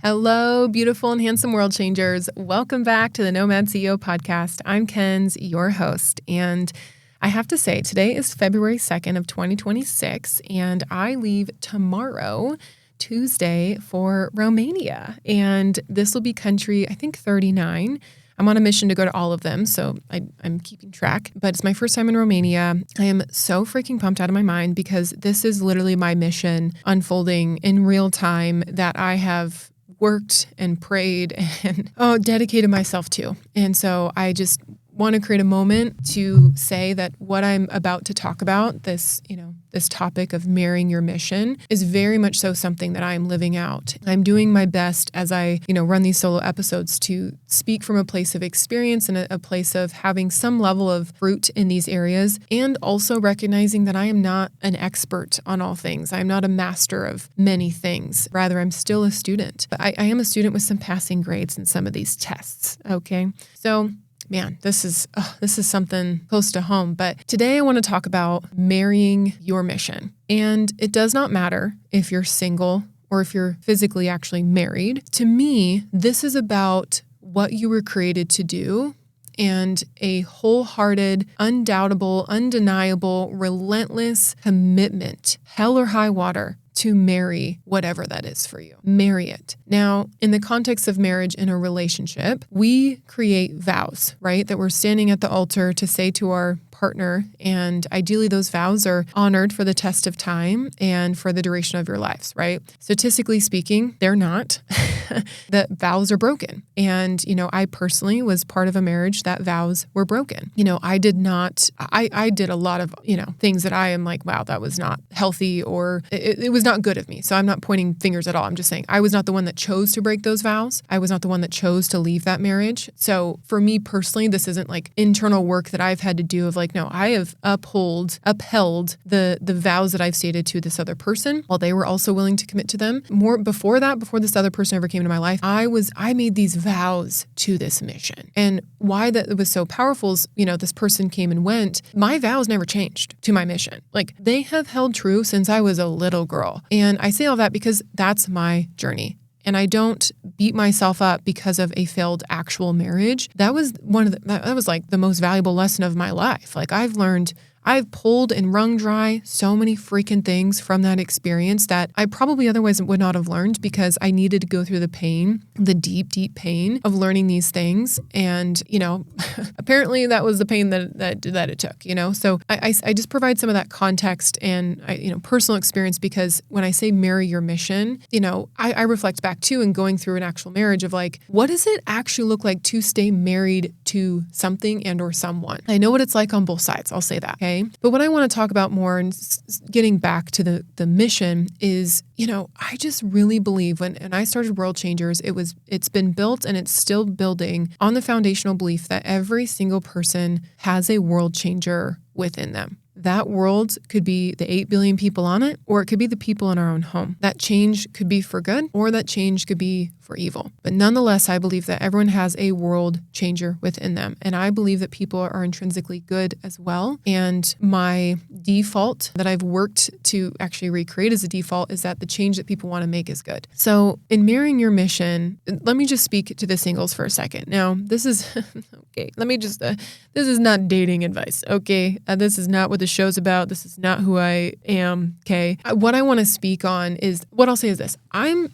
Hello, beautiful and handsome world changers. Welcome back to the Nomad CEO Podcast. I'm Kenz, your host, and I have to say, today is February 2nd of 2026, and I leave tomorrow, Tuesday, for Romania, and this will be country, I think, 39. I'm on a mission to go to all of them, so I'm keeping track, but it's my first time in Romania. I am so freaking pumped out of my mind because this is literally my mission unfolding in real time that I have worked and prayed and dedicated myself to. And so I just want to create a moment to say that what I'm about to talk about, this topic of marrying your mission, is very much so something that I'm living out. I'm doing my best as I, run these solo episodes to speak from a place of experience and a place of having some level of fruit in these areas, and also recognizing that I am not an expert on all things. I'm not a master of many things. Rather, I'm still a student. But I am a student with some passing grades in some of these tests. Okay. So man, this is something close to home. But today I want to talk about marrying your mission. And it does not matter if you're single or if you're physically actually married. To me, this is about what you were created to do and a wholehearted, undoubtable, undeniable, relentless commitment, hell or high water, to marry whatever that is for you. Marry it. Now, in the context of marriage in a relationship, we create vows, right? That we're standing at the altar to say to our partner, and ideally those vows are honored for the test of time and for the duration of your lives, right? Statistically speaking, they're not. The vows are broken. And, I personally was part of a marriage that vows were broken. I did a lot of, things that I am like, wow, that was not healthy, or it was not good of me. So I'm not pointing fingers at all. I'm just saying I was not the one that chose to break those vows. I was not the one that chose to leave that marriage. So for me personally, this isn't like internal work that I've had to do of like, no, I have upheld the vows that I've stated to this other person while they were also willing to commit to them. Before this other person ever came into my life, I made these vows to this mission. And why that was so powerful is, this person came and went. My vows never changed to my mission. Like, they have held true since I was a little girl. And I say all that because that's my journey. And I don't beat myself up because of a failed actual marriage. That was that was like the most valuable lesson of my life. Like, I've pulled and wrung dry so many freaking things from that experience that I probably otherwise would not have learned, because I needed to go through the pain, the deep, deep pain of learning these things. And, apparently that was the pain that it took, So I just provide some of that context and, personal experience, because when I say marry your mission, I reflect back too and going through an actual marriage of like, what does it actually look like to stay married to something and or someone? I know what it's like on both sides. I'll say that. Okay. But what I want to talk about more, and getting back to the mission, is, I just really believe when I started World Changers, it's been built and it's still building on the foundational belief that every single person has a world changer within them. That world could be the 8 billion people on it, or it could be the people in our own home. That change could be for good, or that change could be for evil. But nonetheless, I believe that everyone has a world changer within them. And I believe that people are intrinsically good as well. And my default that I've worked to actually recreate as a default is that the change that people want to make is good. So in marrying your mission, let me just speak to the singles for a second. Now, this is, okay, this is not dating advice, okay? This is not what the show's about. This is not who I am, okay? What I want to speak on is, what I'll say is this.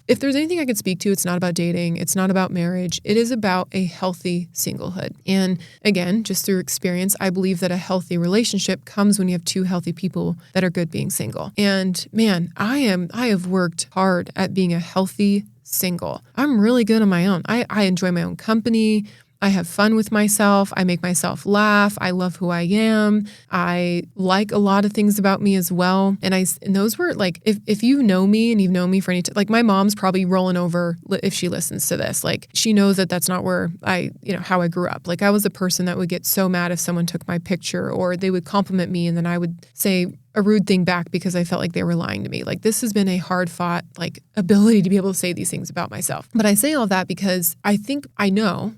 If there's anything I could speak to, it's not about dating. It's not about marriage. It is about a healthy singlehood. And again, just through experience, I believe that a healthy relationship comes when you have two healthy people that are good being single. And man, I have worked hard at being a healthy single. I'm really good on my own. I enjoy my own company. I have fun with myself. I make myself laugh. I love who I am. I like a lot of things about me as well. And those were like, if you know me and you've known me for any time, like my mom's probably rolling over if she listens to this. Like, she knows that that's not where how I grew up. Like, I was a person that would get so mad if someone took my picture, or they would compliment me and then I would say, a rude thing back because I felt like they were lying to me. Like this has been a hard fought ability to be able to say these things about myself. But I say all that because I think I know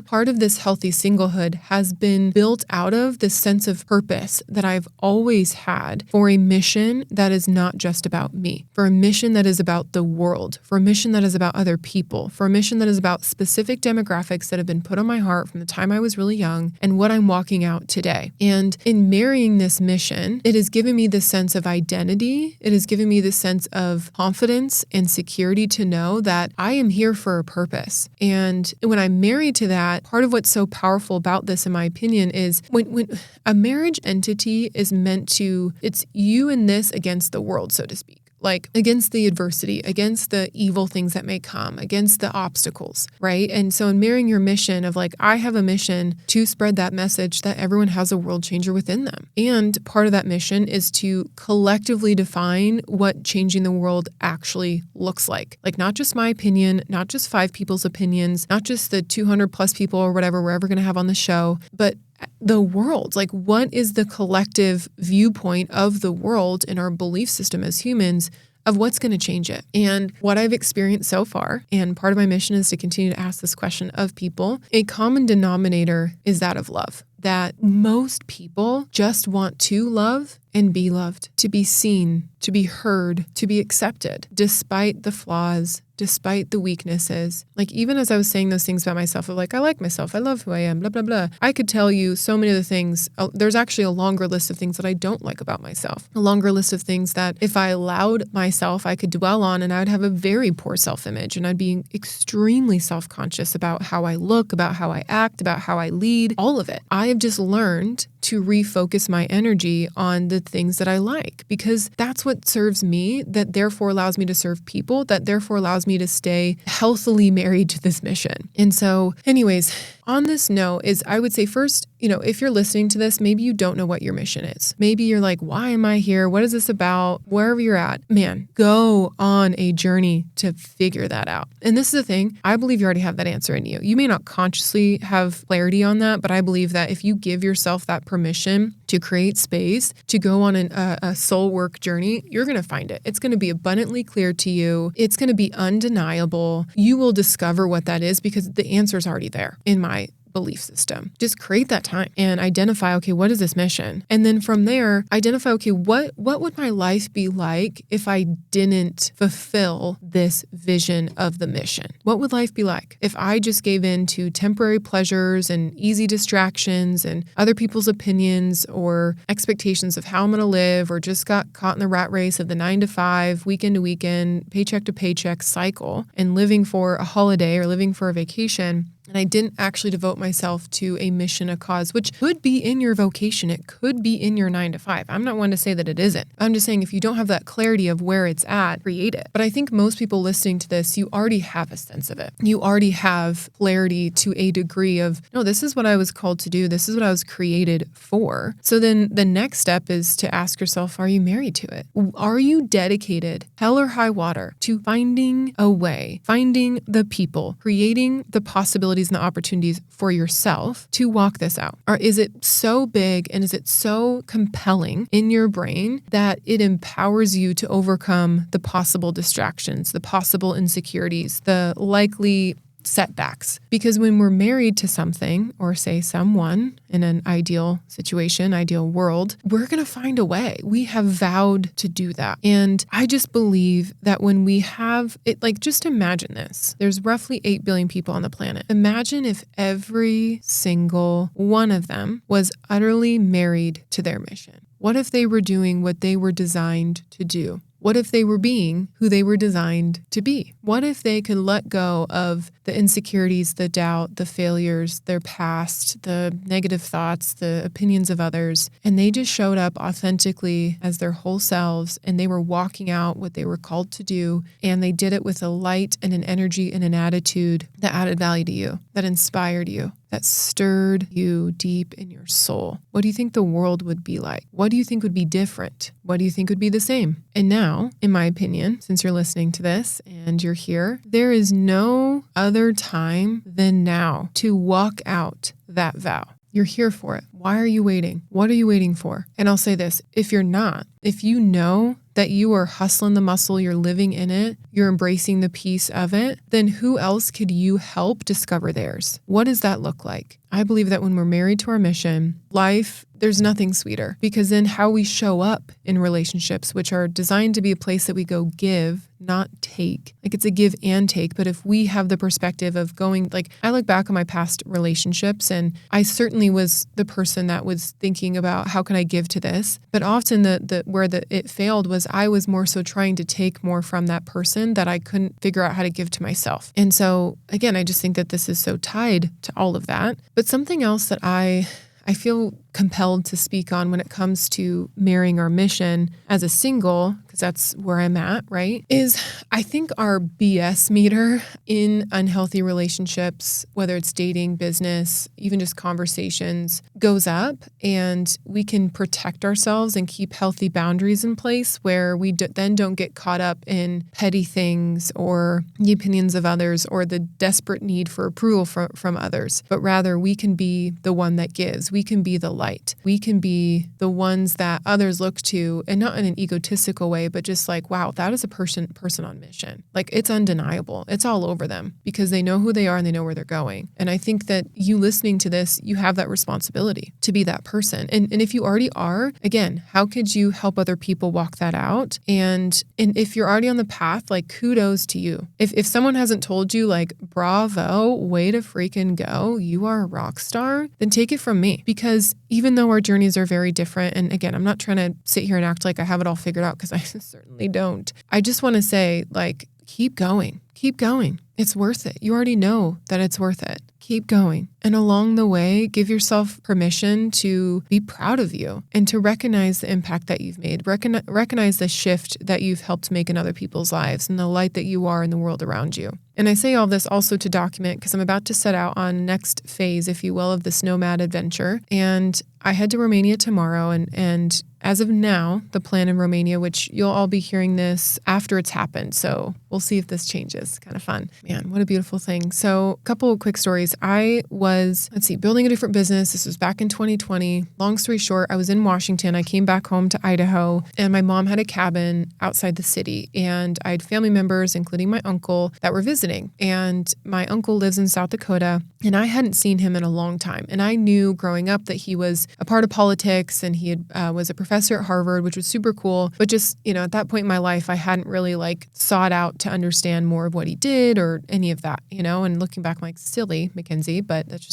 part of this healthy singlehood has been built out of this sense of purpose that I've always had for a mission that is not just about me, for a mission that is about the world, for a mission that is about other people, for a mission that is about specific demographics that have been put on my heart from the time I was really young and what I'm walking out today. And in marrying this mission, it has given me this sense of identity. It has given me this sense of confidence and security to know that I am here for a purpose. And when I'm married to that, part of what's so powerful about this, in my opinion, is when a marriage entity is meant to, it's you and this against the world, so to speak. Like against the adversity, against the evil things that may come, against the obstacles, right? And so in marrying your mission of I have a mission to spread that message that everyone has a world changer within them. And part of that mission is to collectively define what changing the world actually looks like. Like not just my opinion, not just 5 people's opinions, not just the 200 plus people or whatever we're ever going to have on the show, but the world. Like what is the collective viewpoint of the world in our belief system as humans of what's going to change it? And what I've experienced so far, and part of my mission is to continue to ask this question of people, a common denominator is that of love. That most people just want to love and be loved, to be seen, to be heard, to be accepted, despite the flaws, despite the weaknesses. Like even as I was saying those things about myself, of I like myself, I love who I am, blah, blah, blah. I could tell you so many of the things. There's actually a longer list of things that I don't like about myself, a longer list of things that if I allowed myself, I could dwell on, and I would have a very poor self-image, and I'd be extremely self-conscious about how I look, about how I act, about how I lead, all of it. I have just learned to refocus my energy on the things that I like, because that's what serves me, that therefore allows me to serve people, that therefore allows me to stay healthily married to this mission. And so anyways, on this note is I would say first, if you're listening to this, maybe you don't know what your mission is. Maybe you're like, why am I here? What is this about? Wherever you're at, man, go on a journey to figure that out. And this is the thing, I believe you already have that answer in you. You may not consciously have clarity on that, but I believe that if you give yourself that permission to create space, to go on a soul work journey, you're going to find it. It's going to be abundantly clear to you. It's going to be undeniable. You will discover what that is because the answer is already there in my belief system. Just create that time and identify, okay, what is this mission? And then from there, identify, okay, what would my life be like if I didn't fulfill this vision of the mission? What would life be like if I just gave in to temporary pleasures and easy distractions and other people's opinions or expectations of how I'm going to live, or just got caught in the rat race of the 9 to 5, weekend to weekend, paycheck to paycheck cycle and living for a holiday or living for a vacation? And I didn't actually devote myself to a mission, a cause, which could be in your vocation. It could be in your 9 to 5. I'm not one to say that it isn't. I'm just saying if you don't have that clarity of where it's at, create it. But I think most people listening to this, you already have a sense of it. You already have clarity to a degree of, no, this is what I was called to do. This is what I was created for. So then the next step is to ask yourself, are you married to it? Are you dedicated, hell or high water, to finding a way, finding the people, creating the possibilities and the opportunities for yourself to walk this out? Or is it so big and is it so compelling in your brain that it empowers you to overcome the possible distractions, the possible insecurities, the likely setbacks? Because when we're married to something, or say someone in an ideal situation, ideal world, we're going to find a way. We have vowed to do that. And I just believe that when we have it, just imagine this. There's roughly 8 billion people on the planet. Imagine if every single one of them was utterly married to their mission. What if they were doing what they were designed to do? What if they were being who they were designed to be? What if they could let go of the insecurities, the doubt, the failures, their past, the negative thoughts, the opinions of others, and they just showed up authentically as their whole selves, and they were walking out what they were called to do, and they did it with a light and an energy and an attitude that added value to you, that inspired you, that stirred you deep in your soul? What do you think the world would be like? What do you think would be different? What do you think would be the same? And now, in my opinion, since you're listening to this and you're here, there is no other time than now to walk out that vow. You're here for it. Why are you waiting? What are you waiting for? And I'll say this, if you're not, if you know that you are hustling the muscle, you're living in it, you're embracing the piece of it, then who else could you help discover theirs? What does that look like? I believe that when we're married to our mission, life, there's nothing sweeter, because then how we show up in relationships, which are designed to be a place that we go give, not take. Like it's a give and take. But if we have the perspective of going, like I look back on my past relationships and I certainly was the person that was thinking about how can I give to this? But often it failed was I was more so trying to take more from that person that I couldn't figure out how to give to myself. And so again, I just think that this is so tied to all of that. But something else that I feel compelled to speak on when it comes to marrying our mission as a single, because that's where I'm at, right, is I think our BS meter in unhealthy relationships, whether it's dating, business, even just conversations, goes up, and we can protect ourselves and keep healthy boundaries in place where we then don't get caught up in petty things or the opinions of others or the desperate need for approval from others, but rather we can be the one that gives. We can be the light. We can be the ones that others look to, and not in an egotistical way, but just like, wow, that is a person on mission. Like it's undeniable. It's all over them because they know who they are and they know where they're going. And I think that you listening to this, you have that responsibility to be that person. And if you already are, again, how could you help other people walk that out? And if you're already on the path, like kudos to you. If someone hasn't told you like, bravo, way to freaking go, you are a rock star, then take it from me. Because even though our journeys are very different, and again, I'm not trying to sit here and act like I have it all figured out because I certainly don't. I just want to say, like, keep going. Keep going. It's worth it. You already know that it's worth it. Keep going. And along the way, give yourself permission to be proud of you and to recognize the impact that you've made. Recognize the shift that you've helped make in other people's lives and the light that you are in the world around you. And I say all this also to document because I'm about to set out on next phase, if you will, of this nomad adventure. And I head to Romania tomorrow. And as of now, the plan in Romania, which you'll all be hearing this after it's happened. So we'll see if this changes. Kind of fun. Man, what a beautiful thing. So a couple of quick stories. I was, building a different business. This was back in 2020. Long story short, I was in Washington. I came back home to Idaho and my mom had a cabin outside the city. And I had family members, including my uncle, that were visiting. And my uncle lives in South Dakota and I hadn't seen him in a long time. And I knew growing up that he was a part of politics and he was a professor at Harvard, which was super cool. But just, at that point in my life, I hadn't really sought out to understand more of what he did or any of that, and looking back, I'm like, silly, Mackenzie, but that's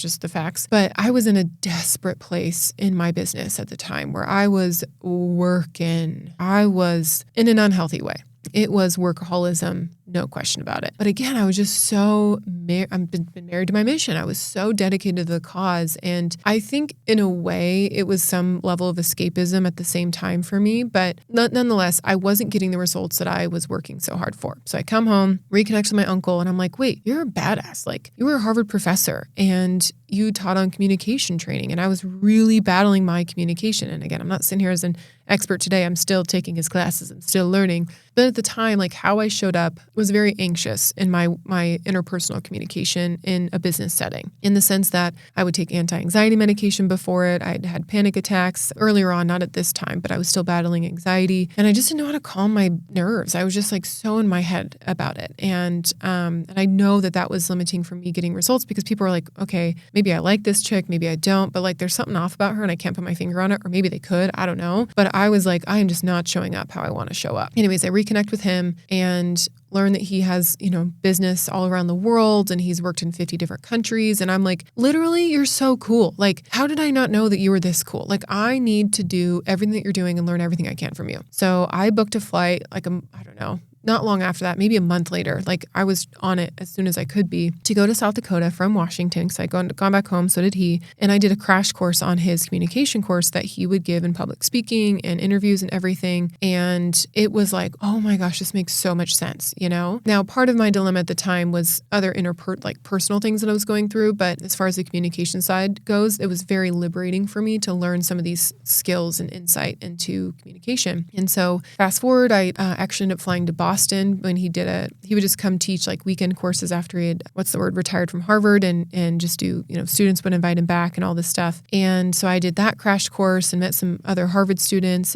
just the facts. But I was in a desperate place in my business at the time where I was working. I was in an unhealthy way. It was workaholism, no question about it. But again, I was just so I've been married to my mission. I was so dedicated to the cause. And I think in a way it was some level of escapism at the same time for me. But nonetheless, I wasn't getting the results that I was working so hard for. So I come home, reconnect with my uncle, and I'm like, wait, you're a badass. Like you were a Harvard professor and you taught on communication training. And I was really battling my communication. And again, I'm not sitting here as an expert today. I'm still taking his classes. I'm still learning. But at the time, how I showed up was very anxious in my interpersonal communication in a business setting, in the sense that I would take anti-anxiety medication before it. I'd had panic attacks earlier on, not at this time, but I was still battling anxiety. And I just didn't know how to calm my nerves. I was just so in my head about it. And I know that was limiting for me getting results because people are like, okay, maybe I like this chick, maybe I don't, but there's something off about her and I can't put my finger on it, or maybe they could, I don't know. But I was like, I am just not showing up how I want to show up. Anyways, I reconnect with him and learn that he has, business all around the world and he's worked in 50 different countries. And I'm like, literally, you're so cool. How did I not know that you were this cool? I need to do everything that you're doing and learn everything I can from you. So I booked a flight, I don't know, not long after that, maybe a month later, I was on it as soon as I could be, to go to South Dakota from Washington because I'd gone back home, so did he. And I did a crash course on his communication course that he would give in public speaking and interviews and everything. And it was like, oh my gosh, this makes so much sense, Now, part of my dilemma at the time was other personal things that I was going through. But as far as the communication side goes, it was very liberating for me to learn some of these skills and insight into communication. And so fast forward, I actually ended up flying to Boston Boston when he would just come teach like weekend courses after he had, retired from Harvard and just do, students would invite him back and all this stuff. And so I did that crash course and met some other Harvard students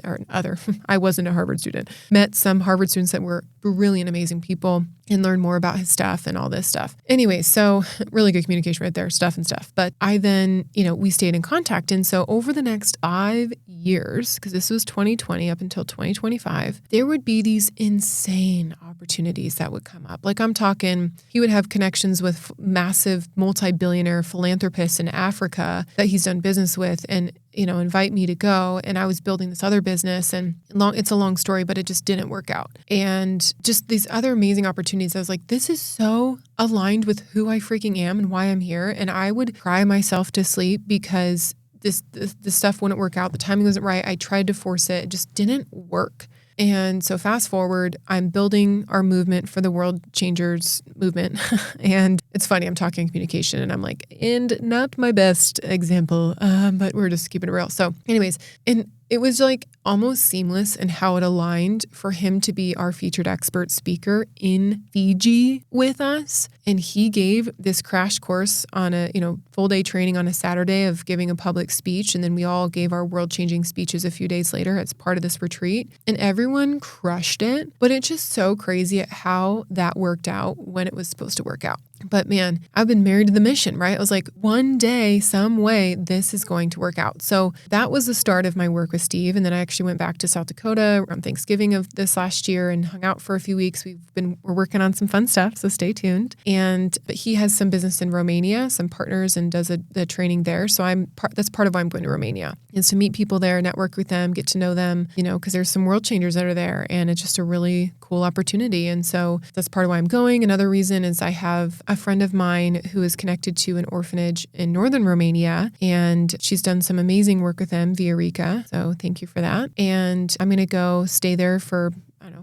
I wasn't a Harvard student, met some Harvard students that were brilliant, amazing people and learned more about his stuff and all this stuff. Anyway, so really good communication right there, stuff. But I then, we stayed in contact. And so over the next 5 years, because this was 2020 up until 2025, there would be these insane opportunities that would come up. Like I'm talking, he would have connections with massive multi-billionaire philanthropists in Africa that he's done business with and, invite me to go. And I was building this other business and it's a long story, but it just didn't work out. And just these other amazing opportunities. I was like, this is so aligned with who I freaking am and why I'm here. And I would cry myself to sleep because this stuff wouldn't work out. The timing wasn't right. I tried to force it. It just didn't work. And so fast forward, I'm building our movement for the World Changers movement. And it's funny, I'm talking communication and I'm like, and not my best example, but we're just keeping it real. So anyways, and it was like almost seamless in how it aligned for him to be our featured expert speaker in Fiji with us. And he gave this crash course on a, full day training on a Saturday of giving a public speech. And then we all gave our world-changing speeches a few days later as part of this retreat. And everyone crushed it. But it's just so crazy at how that worked out when it was supposed to work out. But man, I've been married to the mission, right? I was like, one day, some way, this is going to work out. So that was the start of my work with Steve. And then I actually went back to South Dakota around Thanksgiving of this last year and hung out for a few weeks. We're working on some fun stuff, so stay tuned. But he has some business in Romania, some partners, and does the training there. So that's part of why I'm going to Romania, is to meet people there, network with them, get to know them, because there's some world changers that are there, and it's just a really cool opportunity. And so that's part of why I'm going. Another reason is I have a friend of mine who is connected to an orphanage in northern Romania, and she's done some amazing work with them via Rika. So thank you for that. And I'm going to go stay there for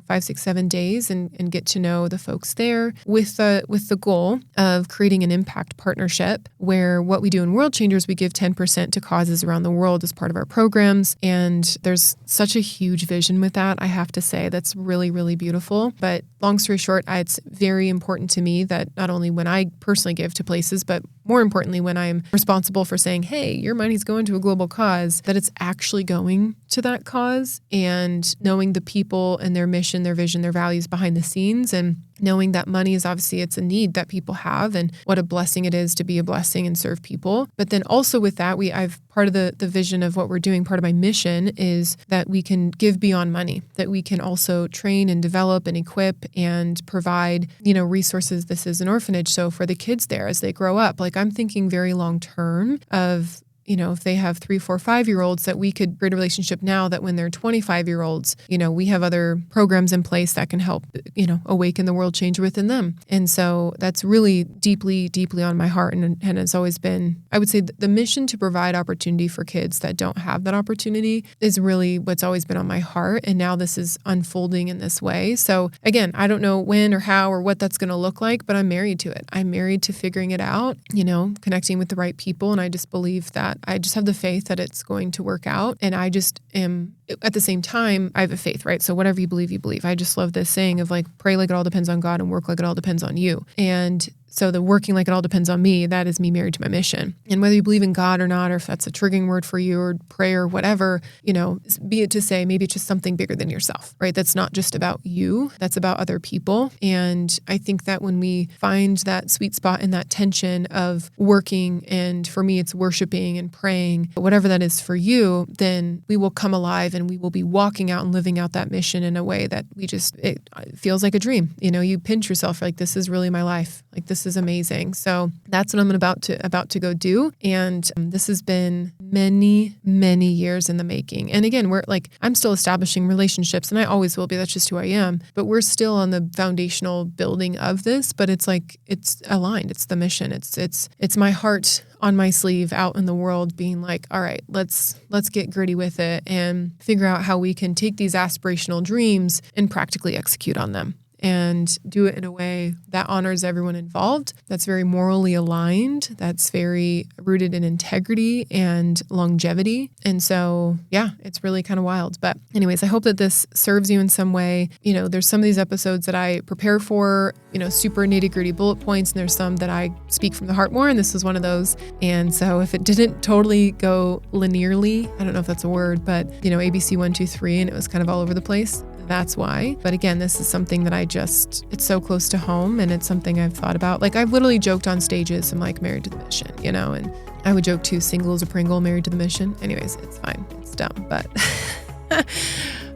5, 6, 7 days and get to know the folks there with the goal of creating an impact partnership where what we do in World Changers, we give 10% to causes around the world as part of our programs. And there's such a huge vision with that, I have to say, that's really, really beautiful. But long story short, it's very important to me that not only when I personally give to places, but more importantly, when I'm responsible for saying, hey, your money's going to a global cause, that it's actually going to that cause, and knowing the people and their mission, their vision, their values behind the scenes, and knowing that money is obviously, it's a need that people have, and what a blessing it is to be a blessing and serve people. But then also with that, I've part of the vision of what we're doing, part of my mission is that we can give beyond money, that we can also train and develop and equip and provide, resources. This is an orphanage. So for the kids there, as they grow up, like I'm thinking very long term of, if they have 3, 4, 5-year-olds, that we could create a relationship now that when they're 25-year-olds, we have other programs in place that can help, awaken the world changer within them. And so that's really deeply, deeply on my heart. And has always been, I would say the mission to provide opportunity for kids that don't have that opportunity is really what's always been on my heart. And now this is unfolding in this way. So again, I don't know when or how or what that's going to look like, but I'm married to it. I'm married to figuring it out, connecting with the right people. And I just believe that I just have the faith that it's going to work out. And I just am, at the same time, I have a faith, right? So whatever you believe, you believe. I just love this saying of like, pray like it all depends on God and work like it all depends on you. And so the working like it all depends on me, that is me married to my mission. And whether you believe in God or not, or if that's a triggering word for you or prayer, whatever, be it to say, maybe it's just something bigger than yourself, right? That's not just about you, that's about other people. And I think that when we find that sweet spot and that tension of working, and for me, it's worshiping and praying, whatever that is for you, then we will come alive and we will be walking out and living out that mission in a way that it feels like a dream. You pinch yourself like, this is really my life. Like, this is amazing. So that's what I'm about to go do. And this has been many, many years in the making. And again, I'm still establishing relationships, and I always will be. That's just who I am. But we're still on the foundational building of this, but it's aligned. It's the mission. It's my heart on my sleeve out in the world being like, all right, let's get gritty with it and figure out how we can take these aspirational dreams and practically execute on them. and do it in a way that honors everyone involved, that's very morally aligned, that's very rooted in integrity and longevity. And so, yeah, it's really kind of wild. But anyways, I hope that this serves you in some way. There's some of these episodes that I prepare for, super nitty-gritty bullet points, and there's some that I speak from the heart more, and this is one of those. And so if it didn't totally go linearly, I don't know if that's a word, but ABC 1, 2, 3, and it was kind of all over the place, that's why. But again, this is something that it's so close to home, and it's something I've thought about. Like, I've literally joked on stages, I'm like, married to the mission, and I would joke too, single as a Pringle, married to the mission. Anyways, it's fine. It's dumb, but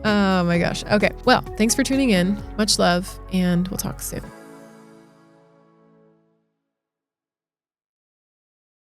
oh my gosh. Okay. Well, thanks for tuning in. Much love, and we'll talk soon.